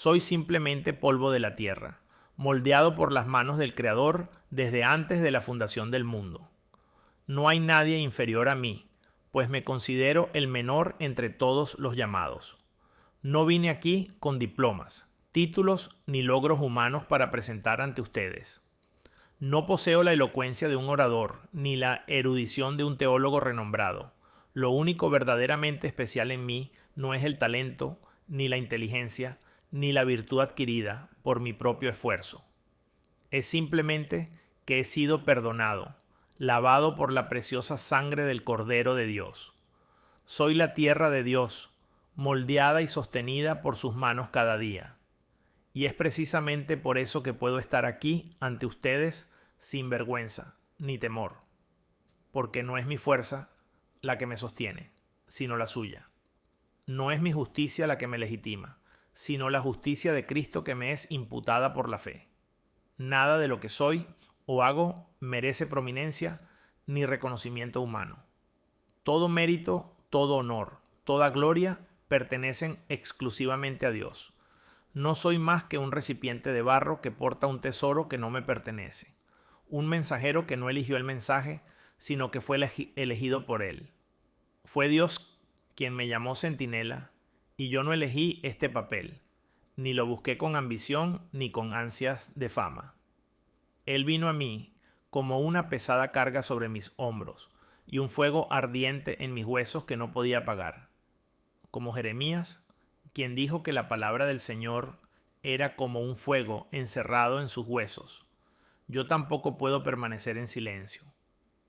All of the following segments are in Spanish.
Soy simplemente polvo de la tierra, moldeado por las manos del Creador desde antes de la fundación del mundo. No hay nadie inferior a mí, pues me considero el menor entre todos los llamados. No vine aquí con diplomas, títulos ni logros humanos para presentar ante ustedes. No poseo la elocuencia de un orador, ni la erudición de un teólogo renombrado. Lo único verdaderamente especial en mí no es el talento, ni la inteligencia, ni la virtud adquirida por mi propio esfuerzo. Es simplemente que he sido perdonado, lavado por la preciosa sangre del Cordero de Dios. Soy la tierra de Dios, moldeada y sostenida por sus manos cada día. Y es precisamente por eso que puedo estar aquí ante ustedes sin vergüenza ni temor, porque no es mi fuerza la que me sostiene, sino la suya. No es mi justicia la que me legitima, sino la justicia de Cristo que me es imputada por la fe. Nada de lo que soy o hago merece prominencia ni reconocimiento humano. Todo mérito, todo honor, toda gloria pertenecen exclusivamente a Dios. No soy más que un recipiente de barro que porta un tesoro que no me pertenece. Un mensajero que no eligió el mensaje, sino que fue elegido por él. Fue Dios quien me llamó centinela, y yo no elegí este papel, ni lo busqué con ambición ni con ansias de fama. Él vino a mí como una pesada carga sobre mis hombros y un fuego ardiente en mis huesos que no podía apagar. Como Jeremías, quien dijo que la palabra del Señor era como un fuego encerrado en sus huesos. Yo tampoco puedo permanecer en silencio.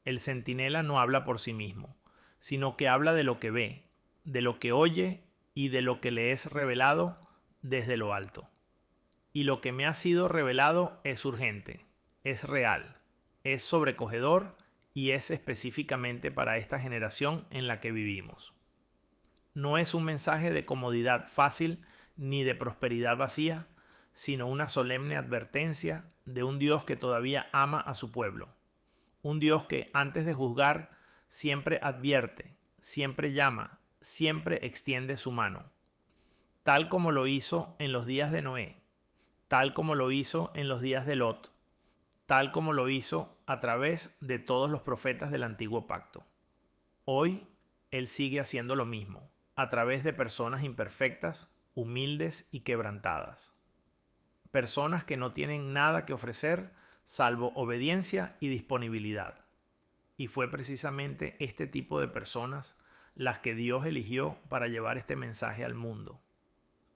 El centinela no habla por sí mismo, sino que habla de lo que ve, de lo que oye y de lo que le es revelado desde lo alto. Y lo que me ha sido revelado es urgente, es real, es sobrecogedor y es específicamente para esta generación en la que vivimos. No es un mensaje de comodidad fácil ni de prosperidad vacía, sino una solemne advertencia de un Dios que todavía ama a su pueblo. Un Dios que antes de juzgar siempre advierte, siempre llama, siempre extiende su mano. Tal como lo hizo en los días de Noé, tal como lo hizo en los días de Lot, tal como lo hizo a través de todos los profetas del antiguo pacto. Hoy Él sigue haciendo lo mismo, a través de personas imperfectas, humildes y quebrantadas. Personas que no tienen nada que ofrecer salvo obediencia y disponibilidad. Y fue precisamente este tipo de personas las que Dios eligió para llevar este mensaje al mundo.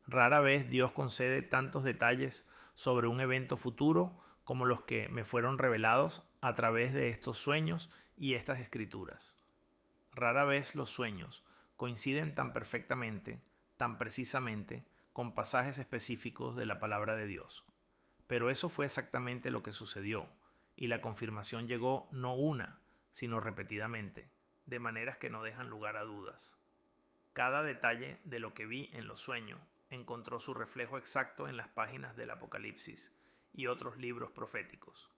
Rara vez Dios concede tantos detalles sobre un evento futuro como los que me fueron revelados a través de estos sueños y estas escrituras. Rara vez los sueños coinciden tan perfectamente, tan precisamente, con pasajes específicos de la palabra de Dios. Pero eso fue exactamente lo que sucedió, y la confirmación llegó no una, sino repetidamente, de maneras que no dejan lugar a dudas. Cada detalle de lo que vi en los sueños encontró su reflejo exacto en las páginas del Apocalipsis y otros libros proféticos.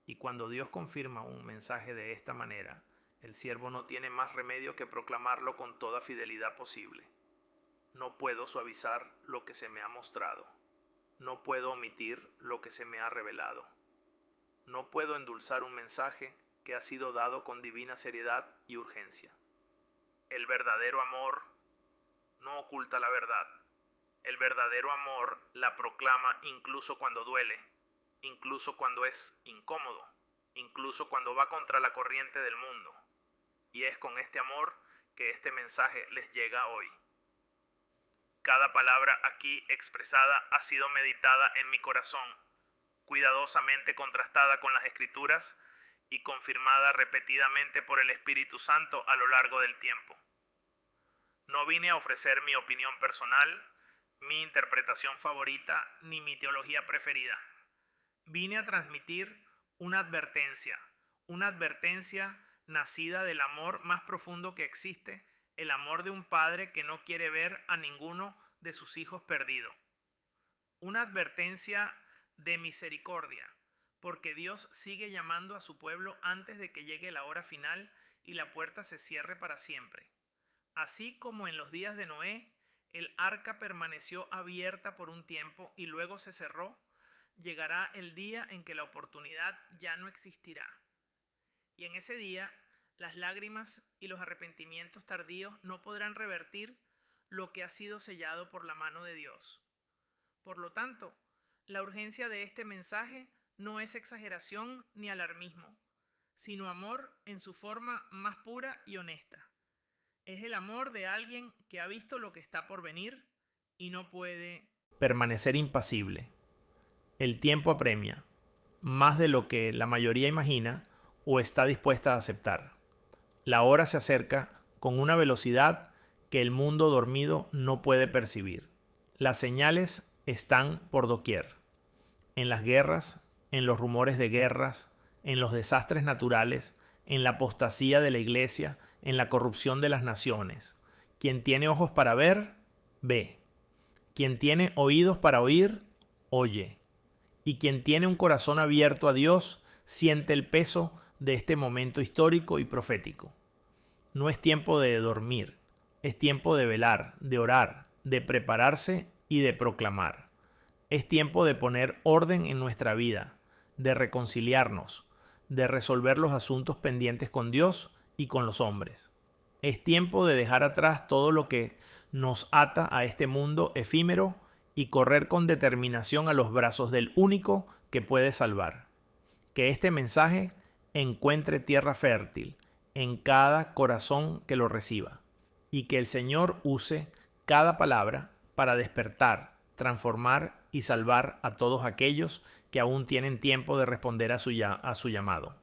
Y cuando Dios confirma un mensaje de esta manera, el siervo no tiene más remedio que proclamarlo con toda fidelidad posible. No puedo suavizar lo que se me ha mostrado. No puedo omitir lo que se me ha revelado. No puedo endulzar un mensaje que ha sido dado con divina seriedad y urgencia. El verdadero amor no oculta la verdad. El verdadero amor la proclama incluso cuando duele, incluso cuando es incómodo, incluso cuando va contra la corriente del mundo. Y es con este amor que este mensaje les llega hoy. Cada palabra aquí expresada ha sido meditada en mi corazón, cuidadosamente contrastada con las Escrituras y confirmada repetidamente por el Espíritu Santo a lo largo del tiempo. No vine a ofrecer mi opinión personal, mi interpretación favorita ni mi teología preferida. Vine a transmitir una advertencia nacida del amor más profundo que existe, el amor de un padre que no quiere ver a ninguno de sus hijos perdido. Una advertencia de misericordia, porque Dios sigue llamando a su pueblo antes de que llegue la hora final y la puerta se cierre para siempre. Así como en los días de Noé, el arca permaneció abierta por un tiempo y luego se cerró, llegará el día en que la oportunidad ya no existirá. Y en ese día, las lágrimas y los arrepentimientos tardíos no podrán revertir lo que ha sido sellado por la mano de Dios. Por lo tanto, la urgencia de este mensaje no es exageración ni alarmismo, sino amor en su forma más pura y honesta. Es el amor de alguien que ha visto lo que está por venir y no puede permanecer impasible. El tiempo apremia, más de lo que la mayoría imagina o está dispuesta a aceptar. La hora se acerca con una velocidad que el mundo dormido no puede percibir. Las señales están por doquier. En las guerras, en los rumores de guerras, en los desastres naturales, en la apostasía de la iglesia, en la corrupción de las naciones. Quien tiene ojos para ver, ve. Quien tiene oídos para oír, oye. Y quien tiene un corazón abierto a Dios, siente el peso de este momento histórico y profético. No es tiempo de dormir, es tiempo de velar, de orar, de prepararse y de proclamar. Es tiempo de poner orden en nuestra vida, de reconciliarnos, de resolver los asuntos pendientes con Dios y con los hombres. Es tiempo de dejar atrás todo lo que nos ata a este mundo efímero y correr con determinación a los brazos del único que puede salvar. Que este mensaje encuentre tierra fértil en cada corazón que lo reciba y que el Señor use cada palabra para despertar, transformar y salvar a todos aquellos que aún tienen tiempo de responder a su llamado.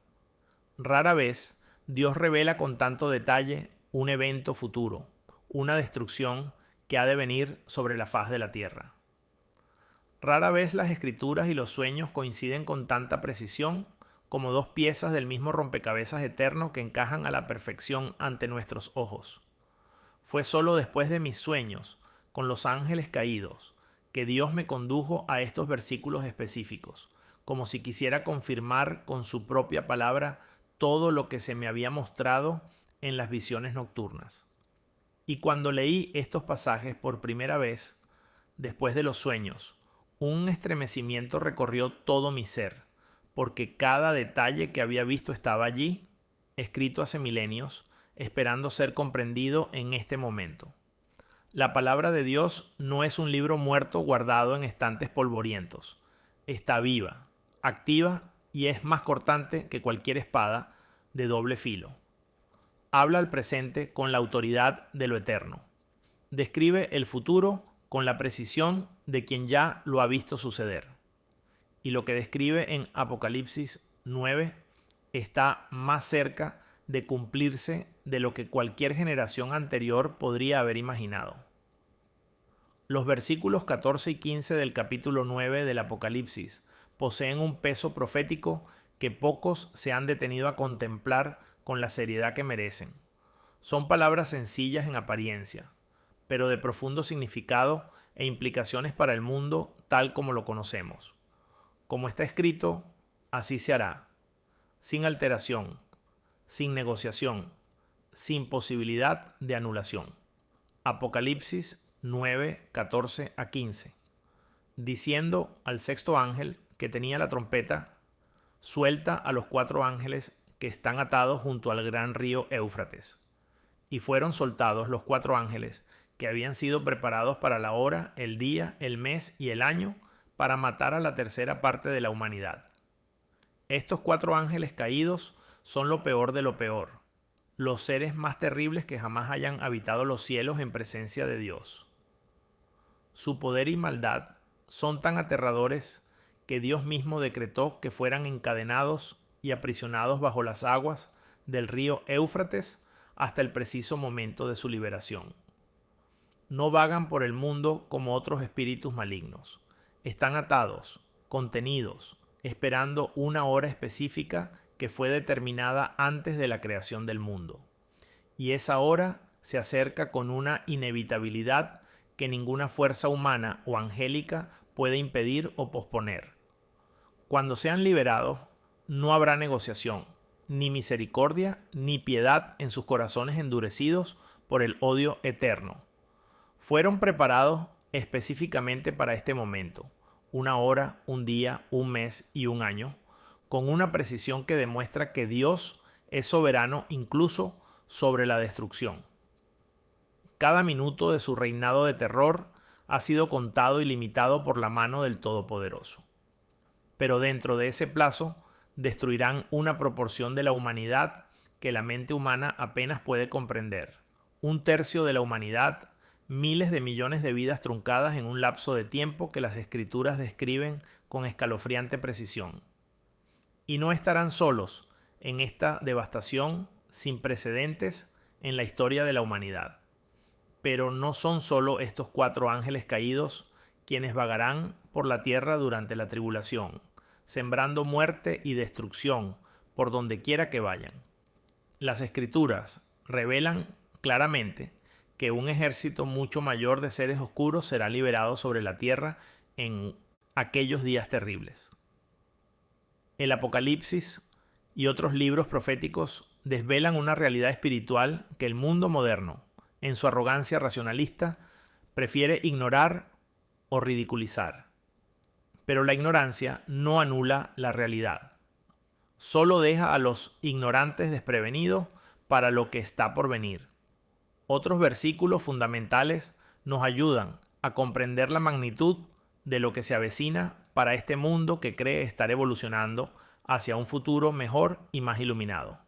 Rara vez Dios revela con tanto detalle un evento futuro, una destrucción que ha de venir sobre la faz de la tierra. Rara vez las escrituras y los sueños coinciden con tanta precisión como dos piezas del mismo rompecabezas eterno que encajan a la perfección ante nuestros ojos. Fue solo después de mis sueños, con los ángeles caídos, que Dios me condujo a estos versículos específicos, como si quisiera confirmar con su propia palabra todo lo que se me había mostrado en las visiones nocturnas. Y cuando leí estos pasajes por primera vez, después de los sueños, un estremecimiento recorrió todo mi ser, porque cada detalle que había visto estaba allí, escrito hace milenios, esperando ser comprendido en este momento. La palabra de Dios no es un libro muerto guardado en estantes polvorientos. Está viva, activa y es más cortante que cualquier espada de doble filo. Habla al presente con la autoridad de lo eterno. Describe el futuro con la precisión de quien ya lo ha visto suceder. Y lo que describe en Apocalipsis 9 está más cerca de cumplirse de lo que cualquier generación anterior podría haber imaginado. Los versículos 14 y 15 del capítulo 9 del Apocalipsis poseen un peso profético que pocos se han detenido a contemplar con la seriedad que merecen. Son palabras sencillas en apariencia, pero de profundo significado e implicaciones para el mundo tal como lo conocemos. Como está escrito, así se hará, sin alteración, sin negociación, sin posibilidad de anulación. Apocalipsis 9, 14 a 15. Diciendo al sexto ángel que tenía la trompeta, suelta a los 4 ángeles que están atados junto al gran río Éufrates. Y fueron soltados los 4 ángeles que habían sido preparados para la hora, el día, el mes y el año para matar a la tercera parte de la humanidad. Estos 4 ángeles caídos son lo peor de lo peor, los seres más terribles que jamás hayan habitado los cielos en presencia de Dios. Su poder y maldad son tan aterradores que Dios mismo decretó que fueran encadenados y aprisionados bajo las aguas del río Éufrates hasta el preciso momento de su liberación. No vagan por el mundo como otros espíritus malignos. Están atados, contenidos, esperando una hora específica que fue determinada antes de la creación del mundo. Y esa hora se acerca con una inevitabilidad que ninguna fuerza humana o angélica puede impedir o posponer. Cuando sean liberados, no habrá negociación, ni misericordia, ni piedad en sus corazones endurecidos por el odio eterno. Fueron preparados específicamente para este momento, una hora, un día, un mes y un año, con una precisión que demuestra que Dios es soberano incluso sobre la destrucción. Cada minuto de su reinado de terror ha sido contado y limitado por la mano del Todopoderoso. Pero dentro de ese plazo destruirán una proporción de la humanidad que la mente humana apenas puede comprender. Un tercio de la humanidad, miles de millones de vidas truncadas en un lapso de tiempo que las escrituras describen con escalofriante precisión. Y no estarán solos en esta devastación sin precedentes en la historia de la humanidad. Pero no son solo estos 4 ángeles caídos quienes vagarán por la tierra durante la tribulación, sembrando muerte y destrucción por donde quiera que vayan. Las escrituras revelan claramente que un ejército mucho mayor de seres oscuros será liberado sobre la tierra en aquellos días terribles. El Apocalipsis y otros libros proféticos desvelan una realidad espiritual que el mundo moderno, en su arrogancia racionalista, prefiere ignorar o ridiculizar. Pero la ignorancia no anula la realidad. Solo deja a los ignorantes desprevenidos para lo que está por venir. Otros versículos fundamentales nos ayudan a comprender la magnitud de lo que se avecina para este mundo que cree estar evolucionando hacia un futuro mejor y más iluminado.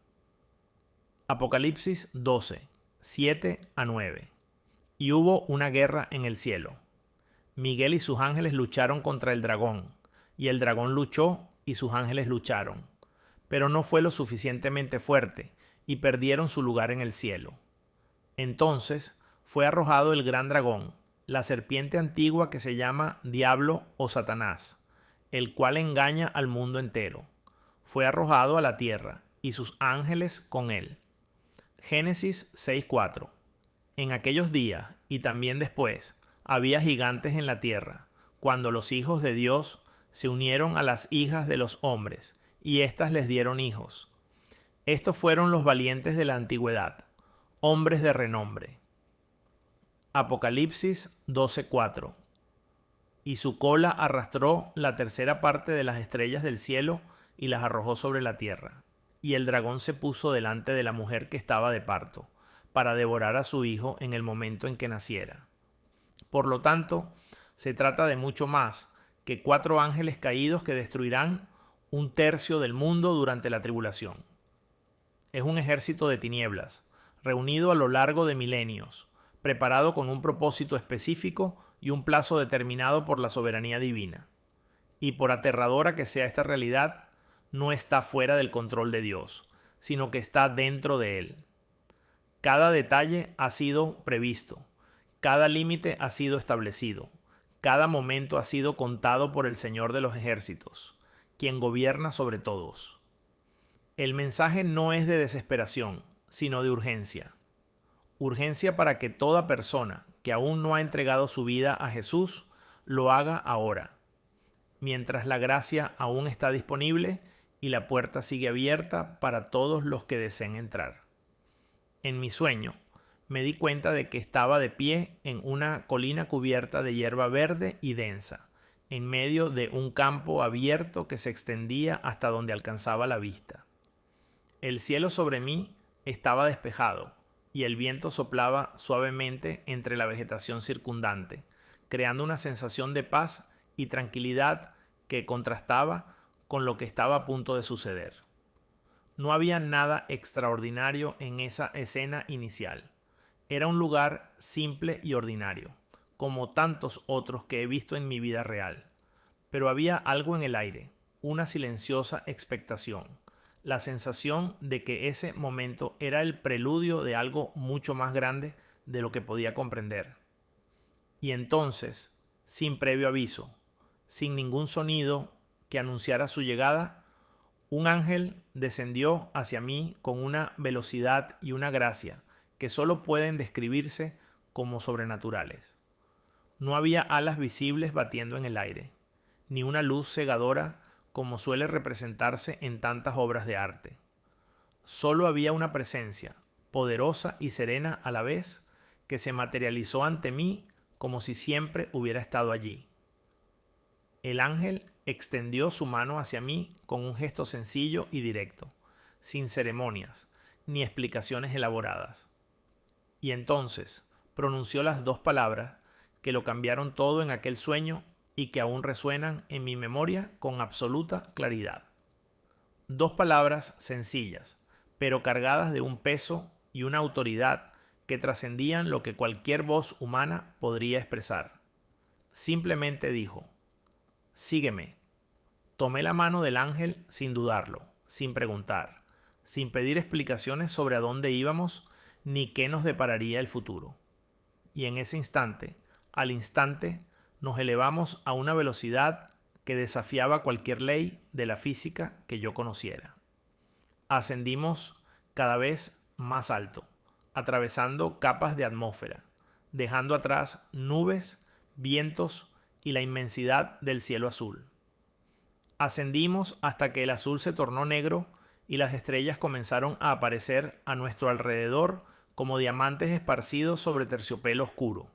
Apocalipsis 12, 7 a 9. Y hubo una guerra en el cielo. Miguel y sus ángeles lucharon contra el dragón, y el dragón luchó y sus ángeles lucharon, pero no fue lo suficientemente fuerte, y perdieron su lugar en el cielo. Entonces fue arrojado el gran dragón, la serpiente antigua que se llama Diablo o Satanás, el cual engaña al mundo entero. Fue arrojado a la tierra, y sus ángeles con él. Génesis 6:4. En aquellos días, y también después, había gigantes en la tierra, cuando los hijos de Dios se unieron a las hijas de los hombres, y éstas les dieron hijos. Estos fueron los valientes de la antigüedad, hombres de renombre. Apocalipsis 12:4. Y su cola arrastró la tercera parte de las estrellas del cielo y las arrojó sobre la tierra. Y el dragón se puso delante de la mujer que estaba de parto, para devorar a su hijo en el momento en que naciera. Por lo tanto, se trata de mucho más que 4 ángeles caídos que destruirán un tercio del mundo durante la tribulación. Es un ejército de tinieblas, reunido a lo largo de milenios, preparado con un propósito específico y un plazo determinado por la soberanía divina. Y por aterradora que sea esta realidad, no está fuera del control de Dios, sino que está dentro de él. Cada detalle ha sido previsto, cada límite ha sido establecido, cada momento ha sido contado por el Señor de los ejércitos, quien gobierna sobre todos. El mensaje no es de desesperación, sino de urgencia. Urgencia para que toda persona que aún no ha entregado su vida a Jesús lo haga ahora, mientras la gracia aún está disponible y la puerta sigue abierta para todos los que deseen entrar. En mi sueño, me di cuenta de que estaba de pie en una colina cubierta de hierba verde y densa, en medio de un campo abierto que se extendía hasta donde alcanzaba la vista. El cielo sobre mí estaba despejado, y el viento soplaba suavemente entre la vegetación circundante, creando una sensación de paz y tranquilidad que contrastaba con lo que estaba a punto de suceder. No había nada extraordinario en esa escena inicial. Era un lugar simple y ordinario, como tantos otros que he visto en mi vida real. Pero había algo en el aire, una silenciosa expectación, la sensación de que ese momento era el preludio de algo mucho más grande de lo que podía comprender. Y entonces, sin previo aviso, sin ningún sonido que anunciara su llegada, un ángel descendió hacia mí con una velocidad y una gracia que solo pueden describirse como sobrenaturales. No había alas visibles batiendo en el aire, ni una luz cegadora como suele representarse en tantas obras de arte. Solo había una presencia, poderosa y serena a la vez, que se materializó ante mí como si siempre hubiera estado allí. El ángel extendió su mano hacia mí con un gesto sencillo y directo, sin ceremonias ni explicaciones elaboradas. Y entonces pronunció las dos palabras que lo cambiaron todo en aquel sueño y que aún resuenan en mi memoria con absoluta claridad. Dos palabras sencillas, pero cargadas de un peso y una autoridad que trascendían lo que cualquier voz humana podría expresar. Simplemente dijo: sígueme. Tomé la mano del ángel sin dudarlo, sin preguntar, sin pedir explicaciones sobre a dónde íbamos ni qué nos depararía el futuro. Y en ese instante, al instante, nos elevamos a una velocidad que desafiaba cualquier ley de la física que yo conociera. Ascendimos cada vez más alto, atravesando capas de atmósfera, dejando atrás nubes, vientos y la inmensidad del cielo azul. Ascendimos hasta que el azul se tornó negro y las estrellas comenzaron a aparecer a nuestro alrededor como diamantes esparcidos sobre terciopelo oscuro.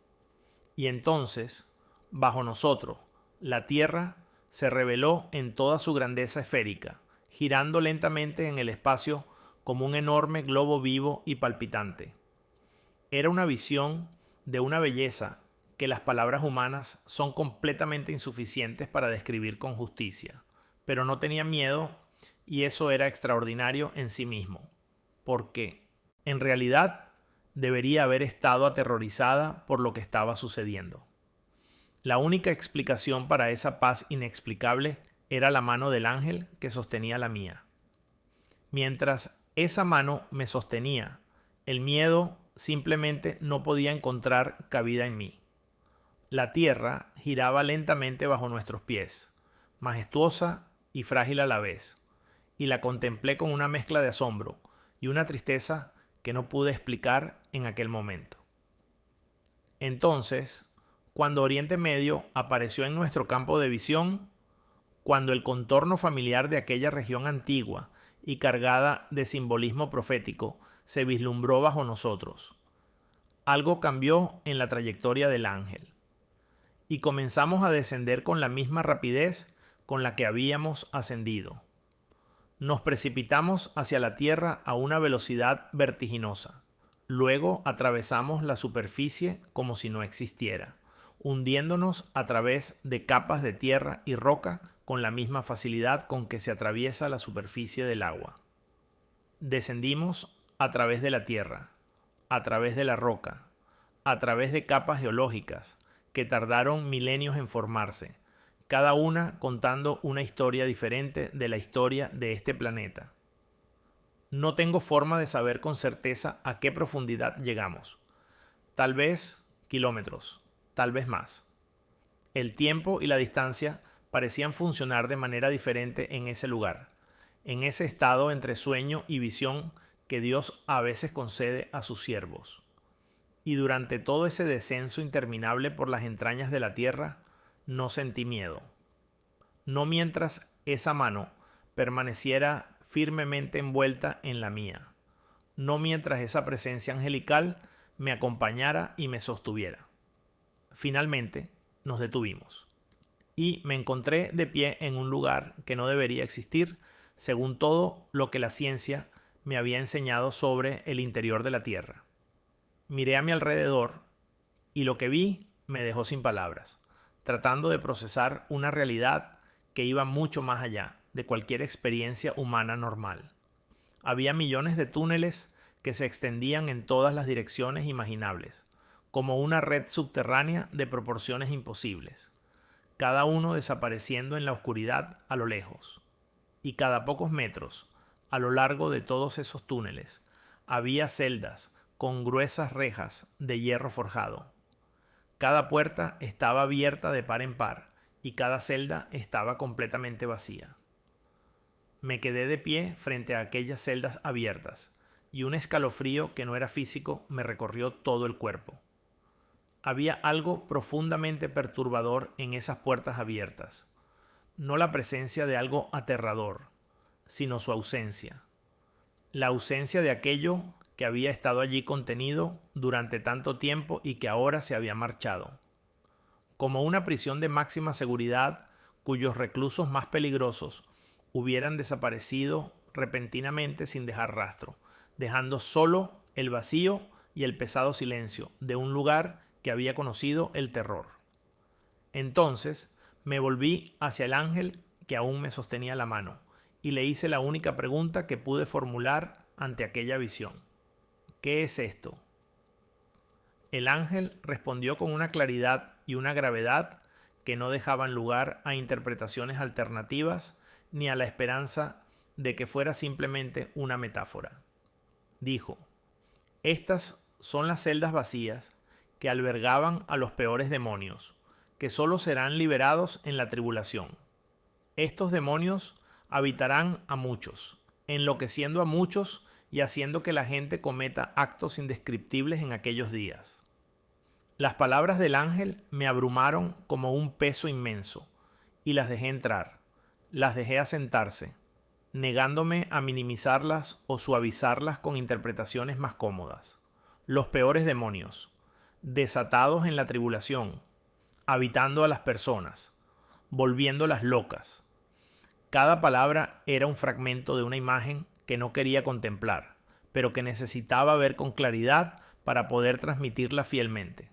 Y entonces, bajo nosotros, la Tierra se reveló en toda su grandeza esférica, girando lentamente en el espacio como un enorme globo vivo y palpitante. Era una visión de una belleza que las palabras humanas son completamente insuficientes para describir con justicia, pero no tenía miedo y eso era extraordinario en sí mismo, porque, en realidad, debería haber estado aterrorizada por lo que estaba sucediendo. La única explicación para esa paz inexplicable era la mano del ángel que sostenía la mía. Mientras esa mano me sostenía, el miedo simplemente no podía encontrar cabida en mí. La tierra giraba lentamente bajo nuestros pies, majestuosa y frágil a la vez, y la contemplé con una mezcla de asombro y una tristeza que no pude explicar en aquel momento. Entonces, cuando Oriente Medio apareció en nuestro campo de visión, cuando el contorno familiar de aquella región antigua y cargada de simbolismo profético se vislumbró bajo nosotros, algo cambió en la trayectoria del ángel, y comenzamos a descender con la misma rapidez con la que habíamos ascendido. Nos precipitamos hacia la Tierra a una velocidad vertiginosa. Luego atravesamos la superficie como si no existiera, hundiéndonos a través de capas de tierra y roca con la misma facilidad con que se atraviesa la superficie del agua. Descendimos a través de la tierra, a través de la roca, a través de capas geológicas que tardaron milenios en formarse, cada una contando una historia diferente de la historia de este planeta. No tengo forma de saber con certeza a qué profundidad llegamos. Tal vez kilómetros, tal vez más. El tiempo y la distancia parecían funcionar de manera diferente en ese lugar, en ese estado entre sueño y visión que Dios a veces concede a sus siervos. Y durante todo ese descenso interminable por las entrañas de la tierra, no sentí miedo. No mientras esa mano permaneciera firmemente envuelta en la mía. No mientras esa presencia angelical me acompañara y me sostuviera. Finalmente, nos detuvimos. Y me encontré de pie en un lugar que no debería existir, según todo lo que la ciencia me había enseñado sobre el interior de la Tierra. Miré a mi alrededor y lo que vi me dejó sin palabras, tratando de procesar una realidad que iba mucho más allá de cualquier experiencia humana normal. Había millones de túneles que se extendían en todas las direcciones imaginables, como una red subterránea de proporciones imposibles, cada uno desapareciendo en la oscuridad a lo lejos. Y cada pocos metros, a lo largo de todos esos túneles, había celdas con gruesas rejas de hierro forjado. Cada puerta estaba abierta de par en par y cada celda estaba completamente vacía. Me quedé de pie frente a aquellas celdas abiertas y un escalofrío que no era físico me recorrió todo el cuerpo. Había algo profundamente perturbador en esas puertas abiertas. No la presencia de algo aterrador, sino su ausencia. La ausencia de aquello que había estado allí contenido durante tanto tiempo y que ahora se había marchado. Como una prisión de máxima seguridad cuyos reclusos más peligrosos hubieran desaparecido repentinamente sin dejar rastro, dejando solo el vacío y el pesado silencio de un lugar que había conocido el terror. Entonces me volví hacia el ángel que aún me sostenía la mano y le hice la única pregunta que pude formular ante aquella visión. ¿Qué es esto? El ángel respondió con una claridad y una gravedad que no dejaban lugar a interpretaciones alternativas ni a la esperanza de que fuera simplemente una metáfora. Dijo: estas son las celdas vacías que albergaban a los peores demonios, que solo serán liberados en la tribulación. Estos demonios habitarán a muchos, enloqueciendo a muchos y haciendo que la gente cometa actos indescriptibles en aquellos días. Las palabras del ángel me abrumaron como un peso inmenso, y las dejé entrar, las dejé asentarse, negándome a minimizarlas o suavizarlas con interpretaciones más cómodas. Los peores demonios, desatados en la tribulación, habitando a las personas, volviéndolas locas. Cada palabra era un fragmento de una imagen que no quería contemplar, pero que necesitaba ver con claridad para poder transmitirla fielmente.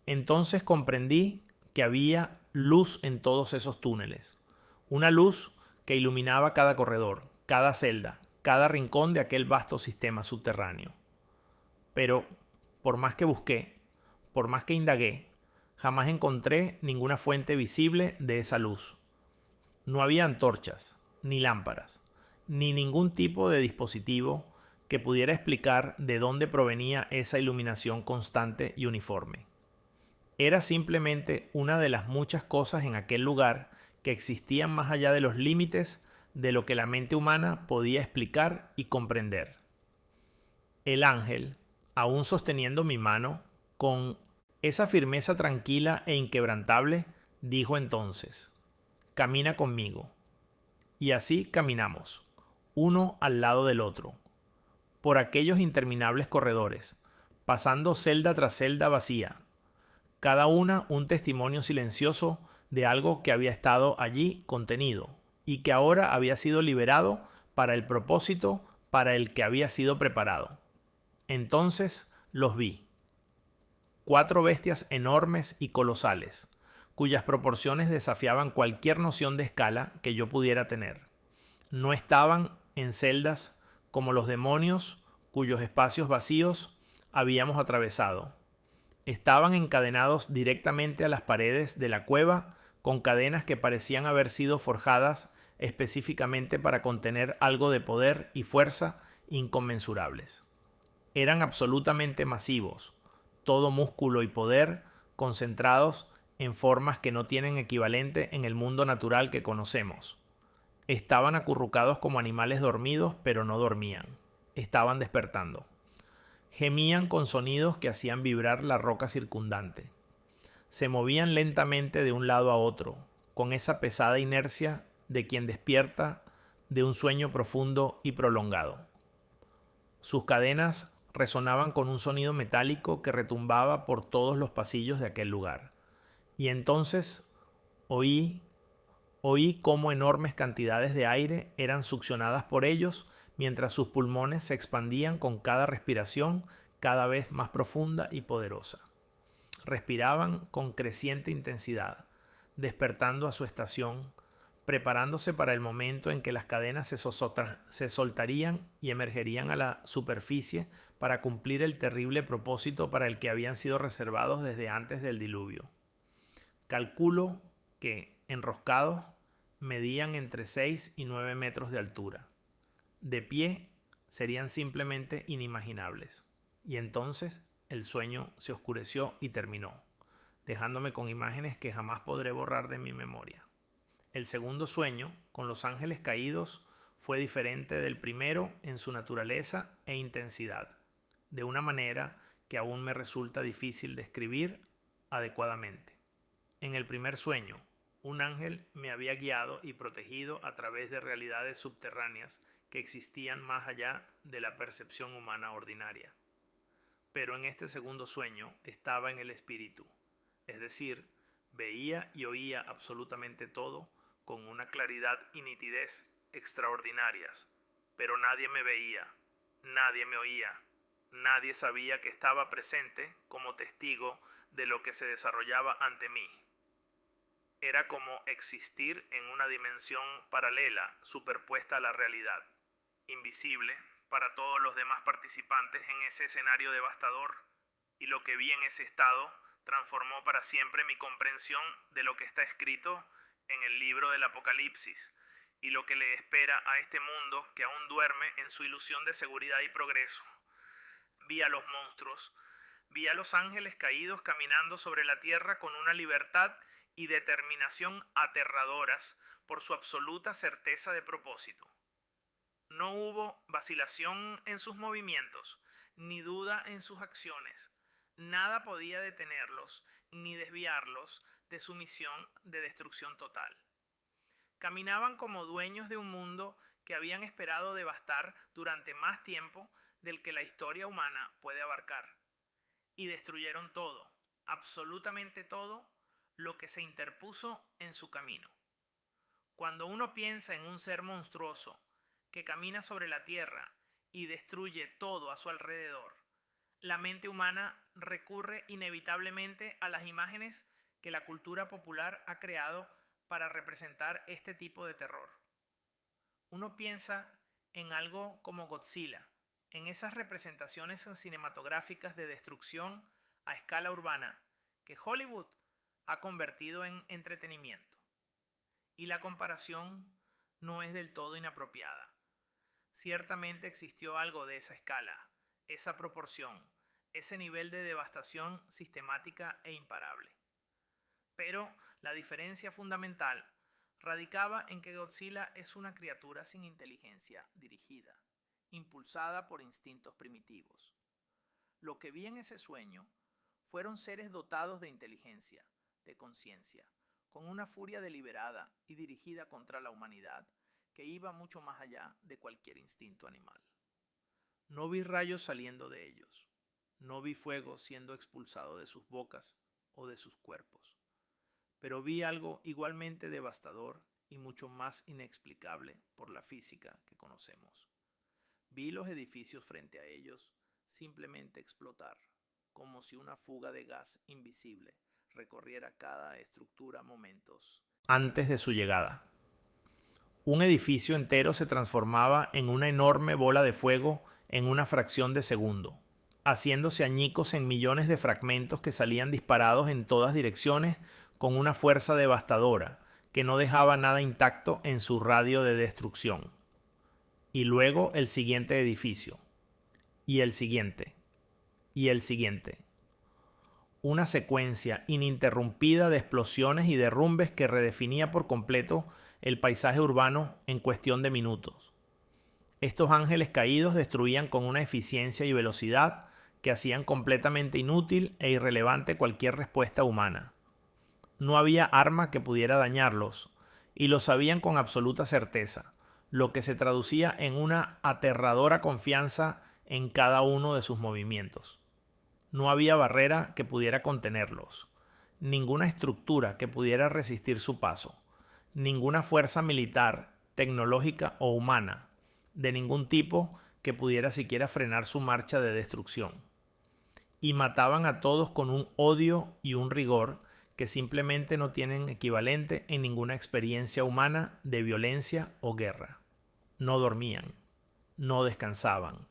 Entonces comprendí que había luz en todos esos túneles, una luz que iluminaba cada corredor, cada celda, cada rincón de aquel vasto sistema subterráneo. Pero, por más que busqué, por más que indagué, jamás encontré ninguna fuente visible de esa luz. No había antorchas, ni lámparas, ni ningún tipo de dispositivo que pudiera explicar de dónde provenía esa iluminación constante y uniforme. Era simplemente una de las muchas cosas en aquel lugar que existían más allá de los límites de lo que la mente humana podía explicar y comprender. El ángel, aún sosteniendo mi mano, con esa firmeza tranquila e inquebrantable, dijo entonces: camina conmigo. Y así caminamos, uno al lado del otro, por aquellos interminables corredores, pasando celda tras celda vacía, cada una un testimonio silencioso de algo que había estado allí contenido y que ahora había sido liberado para el propósito para el que había sido preparado. Entonces los vi. 4 bestias enormes y colosales, cuyas proporciones desafiaban cualquier noción de escala que yo pudiera tener. No estaban en celdas como los demonios cuyos espacios vacíos habíamos atravesado. Estaban encadenados directamente a las paredes de la cueva con cadenas que parecían haber sido forjadas específicamente para contener algo de poder y fuerza inconmensurables. Eran absolutamente masivos, todo músculo y poder concentrados en formas que no tienen equivalente en el mundo natural que conocemos. Estaban acurrucados como animales dormidos, pero no dormían. Estaban despertando. Gemían con sonidos que hacían vibrar la roca circundante. Se movían lentamente de un lado a otro, con esa pesada inercia de quien despierta de un sueño profundo y prolongado. Sus cadenas resonaban con un sonido metálico que retumbaba por todos los pasillos de aquel lugar. Y entonces oí cómo enormes cantidades de aire eran succionadas por ellos mientras sus pulmones se expandían con cada respiración cada vez más profunda y poderosa. Respiraban con creciente intensidad, despertando a su estación, preparándose para el momento en que las cadenas se soltarían y emergerían a la superficie para cumplir el terrible propósito para el que habían sido reservados desde antes del diluvio. Calculo que, enroscados, medían entre 6 y 9 metros de altura. De pie serían simplemente inimaginables. Y entonces el sueño se oscureció y terminó, dejándome con imágenes que jamás podré borrar de mi memoria. El segundo sueño, con los ángeles caídos, fue diferente del primero en su naturaleza e intensidad, de una manera que aún me resulta difícil describir adecuadamente. En el primer sueño, un ángel me había guiado y protegido a través de realidades subterráneas que existían más allá de la percepción humana ordinaria. Pero en este segundo sueño estaba en el espíritu, es decir, veía y oía absolutamente todo con una claridad y nitidez extraordinarias, pero nadie me veía, nadie me oía, nadie sabía que estaba presente como testigo de lo que se desarrollaba ante mí. Era como existir en una dimensión paralela superpuesta a la realidad, invisible para todos los demás participantes en ese escenario devastador, y lo que vi en ese estado transformó para siempre mi comprensión de lo que está escrito en el libro del Apocalipsis y lo que le espera a este mundo que aún duerme en su ilusión de seguridad y progreso. Vi a los monstruos, vi a los ángeles caídos caminando sobre la tierra con una libertad y determinación aterradoras por su absoluta certeza de propósito. No hubo vacilación en sus movimientos, ni duda en sus acciones. Nada podía detenerlos ni desviarlos de su misión de destrucción total. Caminaban como dueños de un mundo que habían esperado devastar durante más tiempo del que la historia humana puede abarcar. Y destruyeron todo, absolutamente todo, lo que se interpuso en su camino. Cuando uno piensa en un ser monstruoso que camina sobre la tierra y destruye todo a su alrededor, la mente humana recurre inevitablemente a las imágenes que la cultura popular ha creado para representar este tipo de terror. Uno piensa en algo como Godzilla, en esas representaciones cinematográficas de destrucción a escala urbana que Hollywood ha convertido en entretenimiento. Y la comparación no es del todo inapropiada. Ciertamente existió algo de esa escala, esa proporción, ese nivel de devastación sistemática e imparable. Pero la diferencia fundamental radicaba en que Godzilla es una criatura sin inteligencia dirigida, impulsada por instintos primitivos. Lo que vi en ese sueño fueron seres dotados de inteligencia, de conciencia, con una furia deliberada y dirigida contra la humanidad que iba mucho más allá de cualquier instinto animal. No vi rayos saliendo de ellos, no vi fuego siendo expulsado de sus bocas o de sus cuerpos, pero vi algo igualmente devastador y mucho más inexplicable por la física que conocemos. Vi los edificios frente a ellos simplemente explotar, como si una fuga de gas invisible recorriera cada estructura momentos antes de su llegada. Un edificio entero se transformaba en una enorme bola de fuego en una fracción de segundo, haciéndose añicos en millones de fragmentos que salían disparados en todas direcciones con una fuerza devastadora que no dejaba nada intacto en su radio de destrucción. Y luego el siguiente edificio, y el siguiente, y el siguiente. Una secuencia ininterrumpida de explosiones y derrumbes que redefinía por completo el paisaje urbano en cuestión de minutos. Estos ángeles caídos destruían con una eficiencia y velocidad que hacían completamente inútil e irrelevante cualquier respuesta humana. No había arma que pudiera dañarlos, y lo sabían con absoluta certeza, lo que se traducía en una aterradora confianza en cada uno de sus movimientos. No había barrera que pudiera contenerlos, ninguna estructura que pudiera resistir su paso, ninguna fuerza militar, tecnológica o humana, de ningún tipo que pudiera siquiera frenar su marcha de destrucción. Y mataban a todos con un odio y un rigor que simplemente no tienen equivalente en ninguna experiencia humana de violencia o guerra. No dormían, no descansaban,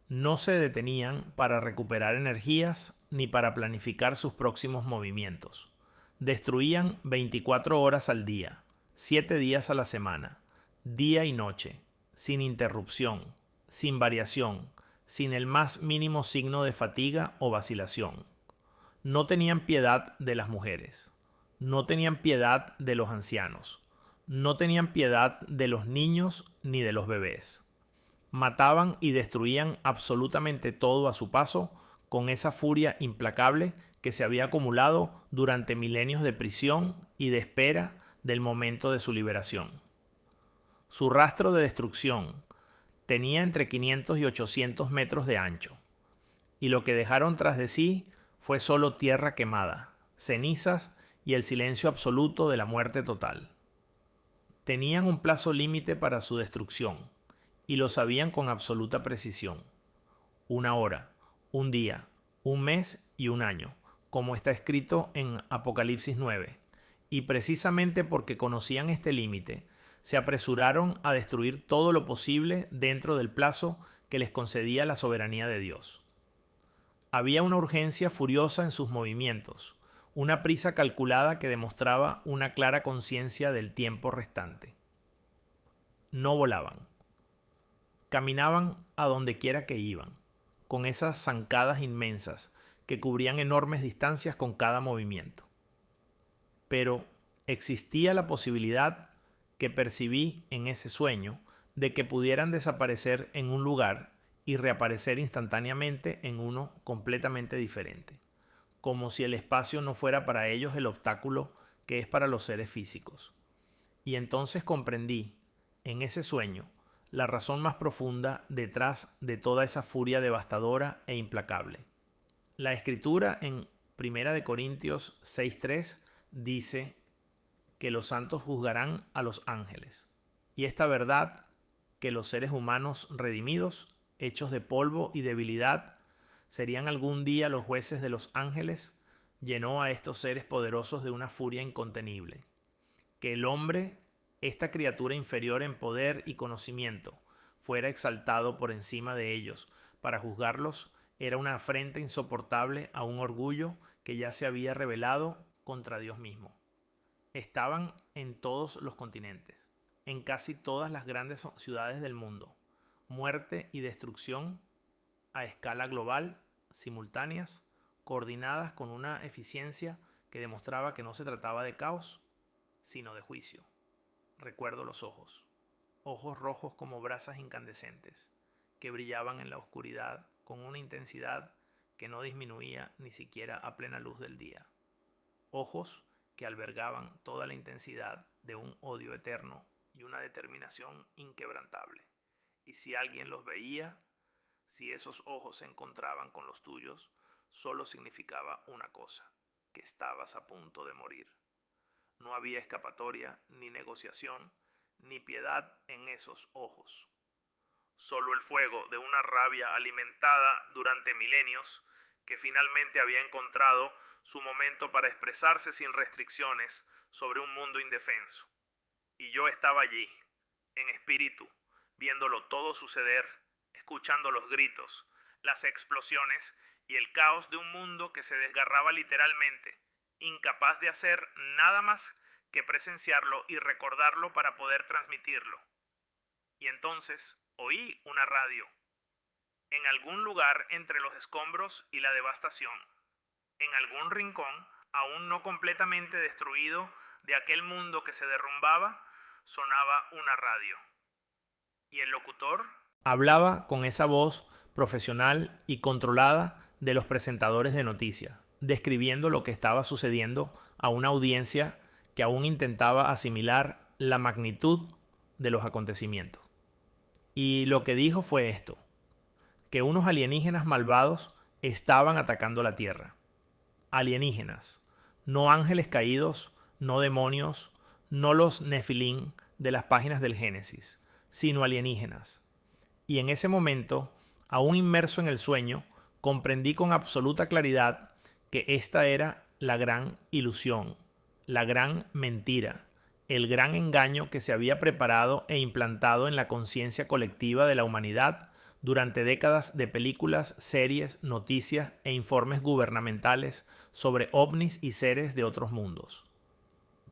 no se detenían para recuperar energías ni para planificar sus próximos movimientos. Destruían 24 horas al día, 7 días a la semana, día y noche, sin interrupción, sin variación, sin el más mínimo signo de fatiga o vacilación. No tenían piedad de las mujeres, no tenían piedad de los ancianos, no tenían piedad de los niños ni de los bebés. Mataban y destruían absolutamente todo a su paso con esa furia implacable que se había acumulado durante milenios de prisión y de espera del momento de su liberación. Su rastro de destrucción, Tenía entre 500 y 800 metros de ancho, y lo que dejaron tras de sí fue solo tierra quemada, cenizas y el silencio absoluto de la muerte total. Tenían un plazo límite para su destrucción, y lo sabían con absoluta precisión. 1 hora, un día, un mes y un año, como está escrito en Apocalipsis 9. Y precisamente porque conocían este límite, se apresuraron a destruir todo lo posible dentro del plazo que les concedía la soberanía de Dios. Había una urgencia furiosa en sus movimientos, una prisa calculada que demostraba una clara conciencia del tiempo restante. No volaban. Caminaban a donde quiera que iban, con esas zancadas inmensas que cubrían enormes distancias con cada movimiento. Pero existía la posibilidad que percibí en ese sueño de que pudieran desaparecer en un lugar y reaparecer instantáneamente en uno completamente diferente, como si el espacio no fuera para ellos el obstáculo que es para los seres físicos. Y entonces comprendí, en ese sueño, la razón más profunda detrás de toda esa furia devastadora e implacable. La escritura en 1 Corintios 6:3 dice que los santos juzgarán a los ángeles. Y esta verdad, que los seres humanos redimidos, hechos de polvo y debilidad, serían algún día los jueces de los ángeles, llenó a estos seres poderosos de una furia incontenible. Que el hombre, esta criatura inferior en poder y conocimiento, fuera exaltado por encima de ellos para juzgarlos, era una afrenta insoportable a un orgullo que ya se había rebelado contra Dios mismo. Estaban en todos los continentes, en casi todas las grandes ciudades del mundo. Muerte y destrucción a escala global, simultáneas, coordinadas con una eficiencia que demostraba que no se trataba de caos, sino de juicio. Recuerdo los ojos rojos como brasas incandescentes, que brillaban en la oscuridad con una intensidad que no disminuía ni siquiera a plena luz del día. Ojos que albergaban toda la intensidad de un odio eterno y una determinación inquebrantable. Y si alguien los veía, si esos ojos se encontraban con los tuyos, solo significaba una cosa: que estabas a punto de morir. No había escapatoria, ni negociación, ni piedad en esos ojos. Solo el fuego de una rabia alimentada durante milenios, que finalmente había encontrado su momento para expresarse sin restricciones sobre un mundo indefenso. Y yo estaba allí, en espíritu, viéndolo todo suceder, escuchando los gritos, las explosiones y el caos de un mundo que se desgarraba literalmente, incapaz de hacer nada más que presenciarlo y recordarlo para poder transmitirlo. Y entonces oí una radio, en algún lugar entre los escombros y la devastación, en algún rincón aún no completamente destruido de aquel mundo que se derrumbaba, sonaba una radio. Y el locutor hablaba con esa voz profesional y controlada de los presentadores de noticias, describiendo lo que estaba sucediendo a una audiencia que aún intentaba asimilar la magnitud de los acontecimientos. Y lo que dijo fue esto: que unos alienígenas malvados estaban atacando la Tierra. Alienígenas, no ángeles caídos, no demonios, no los Nefilim de las páginas del Génesis, sino alienígenas. Y en ese momento, aún inmerso en el sueño, comprendí con absoluta claridad que esta era la gran ilusión, la gran mentira, el gran engaño que se había preparado e implantado en la conciencia colectiva de la humanidad durante décadas de películas, series, noticias e informes gubernamentales sobre ovnis y seres de otros mundos.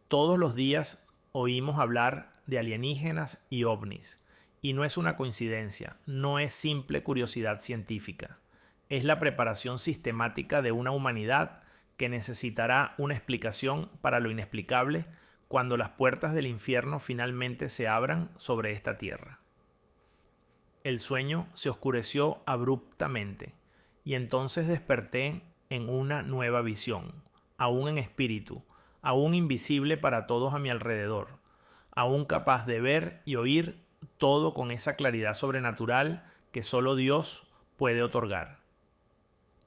Todos los días oímos hablar de alienígenas y ovnis, y no es una coincidencia, no es simple curiosidad científica, es la preparación sistemática de una humanidad que necesitará una explicación para lo inexplicable cuando las puertas del infierno finalmente se abran sobre esta tierra. El sueño se oscureció abruptamente, y entonces desperté en una nueva visión, aún en espíritu, aún invisible para todos a mi alrededor, aún capaz de ver y oír todo con esa claridad sobrenatural que solo Dios puede otorgar.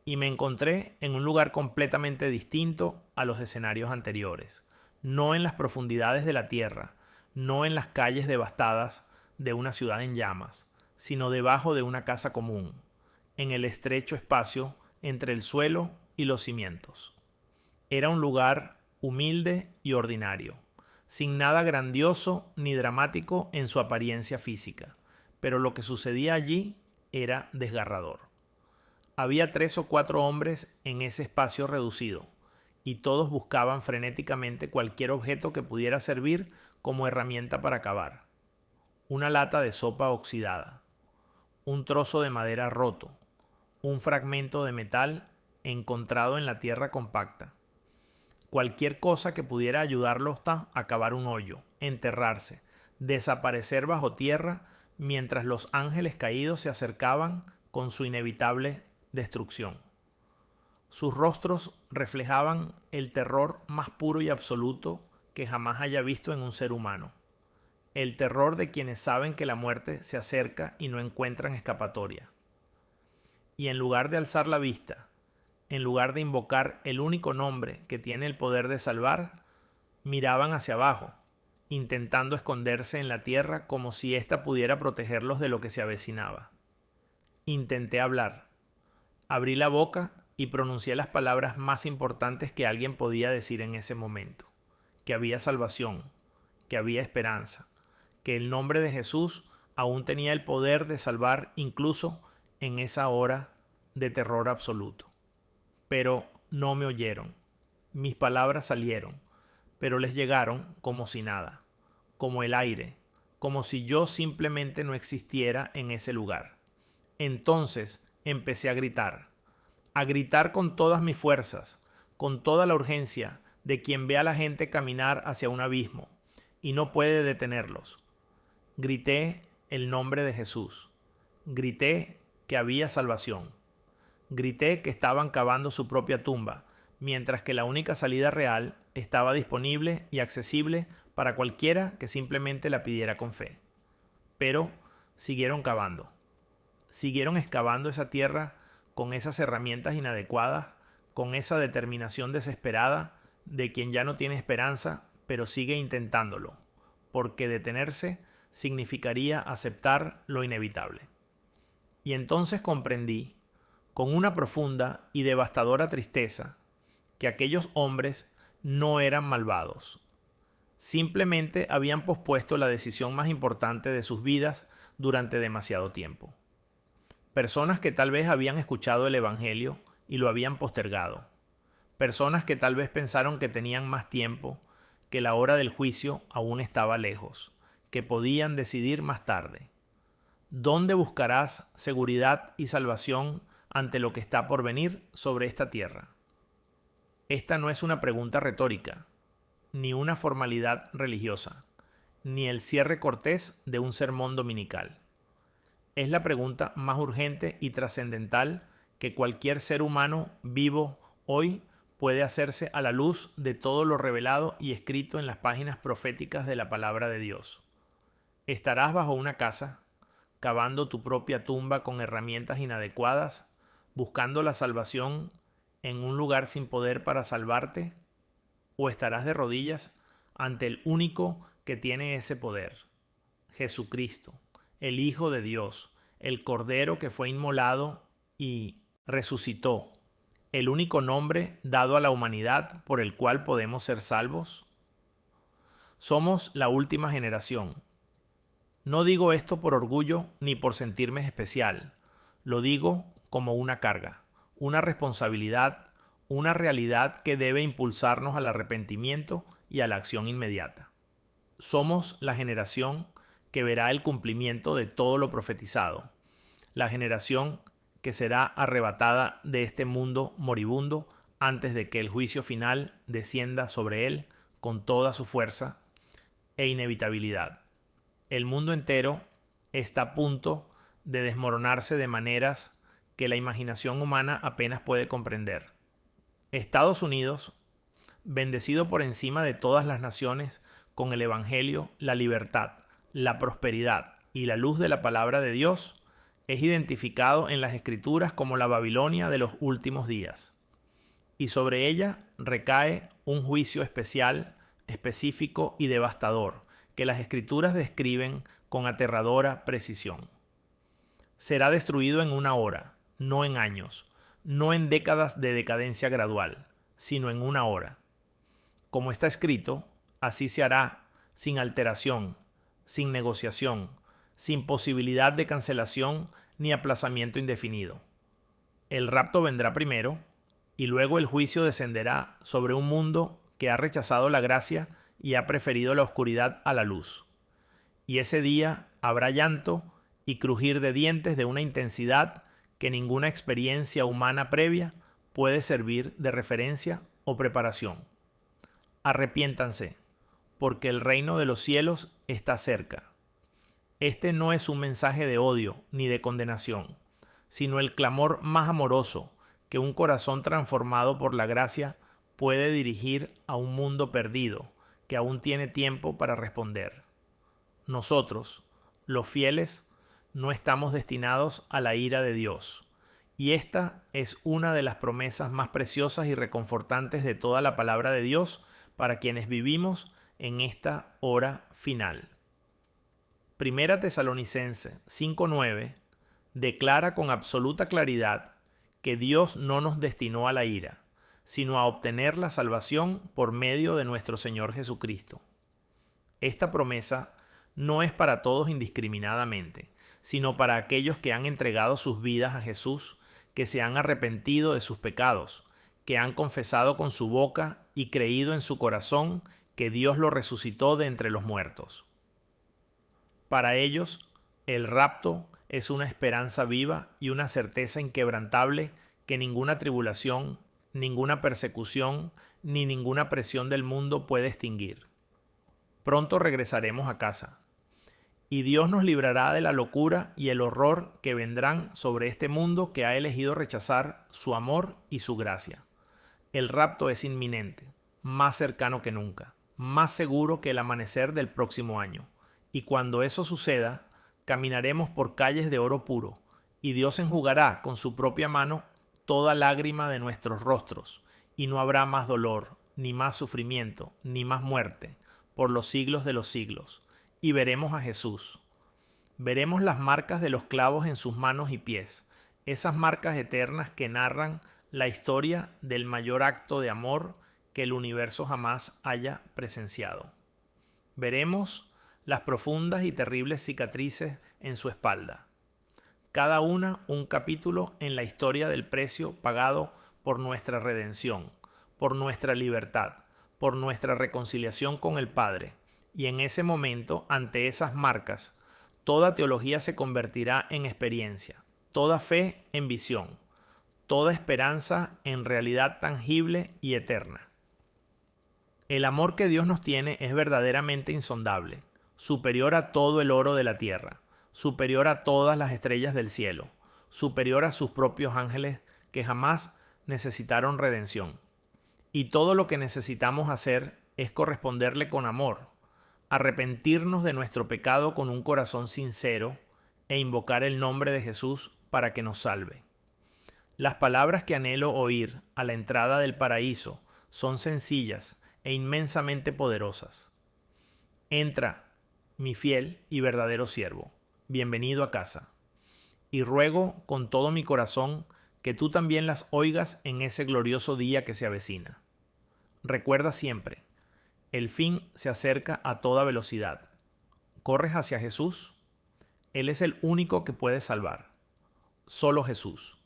Y me encontré en un lugar completamente distinto a los escenarios anteriores, no en las profundidades de la tierra, no en las calles devastadas de una ciudad en llamas, sino debajo de una casa común, en el estrecho espacio entre el suelo y los cimientos. Era un lugar humilde y ordinario, sin nada grandioso ni dramático en su apariencia física, pero lo que sucedía allí era desgarrador. Había 3 o 4 hombres en ese espacio reducido, y todos buscaban frenéticamente cualquier objeto que pudiera servir como herramienta para cavar. Una lata de sopa oxidada, un trozo de madera roto, un fragmento de metal encontrado en la tierra compacta. Cualquier cosa que pudiera ayudarlos a cavar un hoyo, enterrarse, desaparecer bajo tierra mientras los ángeles caídos se acercaban con su inevitable destrucción. Sus rostros reflejaban el terror más puro y absoluto que jamás haya visto en un ser humano. El terror de quienes saben que la muerte se acerca y no encuentran escapatoria. Y en lugar de alzar la vista, en lugar de invocar el único nombre que tiene el poder de salvar, miraban hacia abajo, intentando esconderse en la tierra como si ésta pudiera protegerlos de lo que se avecinaba. Intenté hablar. Abrí la boca y pronuncié las palabras más importantes que alguien podía decir en ese momento: que había salvación, que había esperanza, que el nombre de Jesús aún tenía el poder de salvar incluso en esa hora de terror absoluto. Pero no me oyeron. Mis palabras salieron, pero les llegaron como si nada, como el aire, como si yo simplemente no existiera en ese lugar. Entonces empecé a gritar con todas mis fuerzas, con toda la urgencia de quien ve a la gente caminar hacia un abismo y no puede detenerlos. Grité el nombre de Jesús. Grité que había salvación. Grité que estaban cavando su propia tumba, mientras que la única salida real estaba disponible y accesible para cualquiera que simplemente la pidiera con fe. Pero siguieron cavando. Siguieron excavando esa tierra con esas herramientas inadecuadas, con esa determinación desesperada de quien ya no tiene esperanza, pero sigue intentándolo, porque detenerse significaría aceptar lo inevitable. Y entonces comprendí, con una profunda y devastadora tristeza, que aquellos hombres no eran malvados. Simplemente habían pospuesto la decisión más importante de sus vidas durante demasiado tiempo. Personas que tal vez habían escuchado el Evangelio y lo habían postergado. Personas que tal vez pensaron que tenían más tiempo, que la hora del juicio aún estaba lejos, que podían decidir más tarde. ¿Dónde buscarás seguridad y salvación ante lo que está por venir sobre esta tierra? Esta no es una pregunta retórica, ni una formalidad religiosa, ni el cierre cortés de un sermón dominical. Es la pregunta más urgente y trascendental que cualquier ser humano vivo hoy puede hacerse a la luz de todo lo revelado y escrito en las páginas proféticas de la palabra de Dios. ¿Estarás bajo una casa, cavando tu propia tumba con herramientas inadecuadas, buscando la salvación en un lugar sin poder para salvarte? ¿O estarás de rodillas ante el único que tiene ese poder, Jesucristo, el Hijo de Dios, el Cordero que fue inmolado y resucitó, el único nombre dado a la humanidad por el cual podemos ser salvos? Somos la última generación. No digo esto por orgullo ni por sentirme especial. Lo digo como una carga, una responsabilidad, una realidad que debe impulsarnos al arrepentimiento y a la acción inmediata. Somos la generación que verá el cumplimiento de todo lo profetizado, la generación que será arrebatada de este mundo moribundo antes de que el juicio final descienda sobre él con toda su fuerza e inevitabilidad. El mundo entero está a punto de desmoronarse de maneras que la imaginación humana apenas puede comprender. Estados Unidos, bendecido por encima de todas las naciones con el Evangelio, la libertad, la prosperidad, y la luz de la palabra de Dios, es identificado en las Escrituras como la Babilonia de los últimos días. Y sobre ella recae un juicio especial, específico y devastador, que las Escrituras describen con aterradora precisión. Será destruido en una hora, no en años, no en décadas de decadencia gradual, sino en una hora. Como está escrito, así se hará, sin alteración, sin negociación, sin posibilidad de cancelación ni aplazamiento indefinido. El rapto vendrá primero, y luego el juicio descenderá sobre un mundo que ha rechazado la gracia y ha preferido la oscuridad a la luz. Y ese día habrá llanto y crujir de dientes de una intensidad que ninguna experiencia humana previa puede servir de referencia o preparación. Arrepiéntanse, porque el reino de los cielos está cerca. Este no es un mensaje de odio ni de condenación, sino el clamor más amoroso que un corazón transformado por la gracia puede dirigir a un mundo perdido que aún tiene tiempo para responder. Nosotros, los fieles, no estamos destinados a la ira de Dios, y esta es una de las promesas más preciosas y reconfortantes de toda la palabra de Dios para quienes vivimos en esta hora final. Primera Tesalonicenses 5:9 declara con absoluta claridad que Dios no nos destinó a la ira, sino a obtener la salvación por medio de nuestro Señor Jesucristo. Esta promesa no es para todos indiscriminadamente, sino para aquellos que han entregado sus vidas a Jesús, que se han arrepentido de sus pecados, que han confesado con su boca y creído en su corazón que Dios lo resucitó de entre los muertos. Para ellos, el rapto es una esperanza viva y una certeza inquebrantable que ninguna tribulación, ninguna persecución, ni ninguna presión del mundo puede extinguir. Pronto regresaremos a casa, y Dios nos librará de la locura y el horror que vendrán sobre este mundo que ha elegido rechazar su amor y su gracia. El rapto es inminente, más cercano que nunca, más seguro que el amanecer del próximo año. Y cuando eso suceda, caminaremos por calles de oro puro, y Dios enjugará con su propia mano toda lágrima de nuestros rostros, y no habrá más dolor, ni más sufrimiento, ni más muerte, por los siglos de los siglos. Y veremos a Jesús. Veremos las marcas de los clavos en sus manos y pies, esas marcas eternas que narran la historia del mayor acto de amor que el universo jamás haya presenciado. Veremos las profundas y terribles cicatrices en su espalda, cada una un capítulo en la historia del precio pagado por nuestra redención, por nuestra libertad, por nuestra reconciliación con el Padre. Y en ese momento, ante esas marcas, toda teología se convertirá en experiencia, toda fe en visión, toda esperanza en realidad tangible y eterna. El amor que Dios nos tiene es verdaderamente insondable, superior a todo el oro de la tierra, superior a todas las estrellas del cielo, superior a sus propios ángeles que jamás necesitaron redención. Y todo lo que necesitamos hacer es corresponderle con amor, arrepentirnos de nuestro pecado con un corazón sincero e invocar el nombre de Jesús para que nos salve. Las palabras que anhelo oír a la entrada del paraíso son sencillas e inmensamente poderosas. Entra, mi fiel y verdadero siervo, bienvenido a casa. Y ruego con todo mi corazón que tú también las oigas en ese glorioso día que se avecina. Recuerda siempre, el fin se acerca a toda velocidad. ¿Corres hacia Jesús? Él es el único que puede salvar. Solo Jesús.